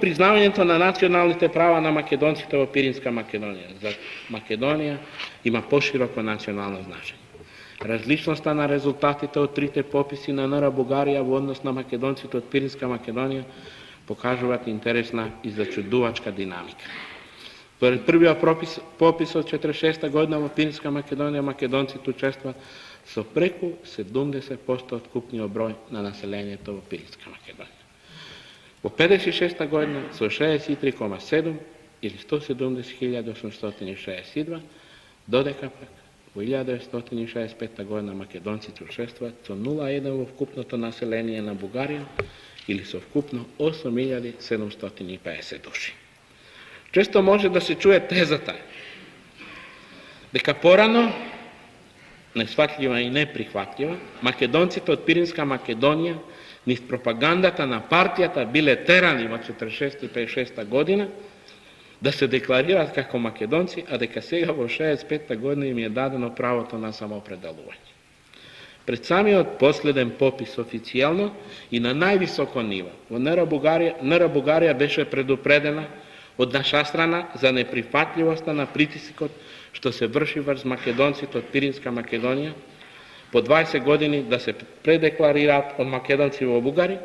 Признавањето на националните права на македонците во Пиринска Македонија. За Македонија има пошироко национално значење. Различноста на резултатите од трите пописи на НР Бугарија во однос на македонците од Пиринска Македонија покажуваат интересна и зачудувачка динамика. Според првиот попис од 46 година во Пиринска Македонија македонците учествуваат со преку 70% од купниот број на населението во Пиринска Македонија. Во 56 година со 63,7 или 170.862, додека пак во 1965 година македонците учествуваат со 0,1 во вкупното население на Бугарија или со вкупно 8.750 души. Често може да се чуе тезата дека порано, несфатлива и неприхватлива, македонците од Пиринска Македонија низ пропагандата на партијата биле терани во 46 и 56 година да се декларираат како македонци, а дека сега во 65 година им е дадено правото на самоопределување. Пред самиот последен попис официјално и на највисоко ниво во НР Бугарија беше предупредена од наша страна за неприфатливоста на притисокот што се врши врз македонците од Пиринска Македонија по 20 години да се предекларираат од македонци во Бугарија,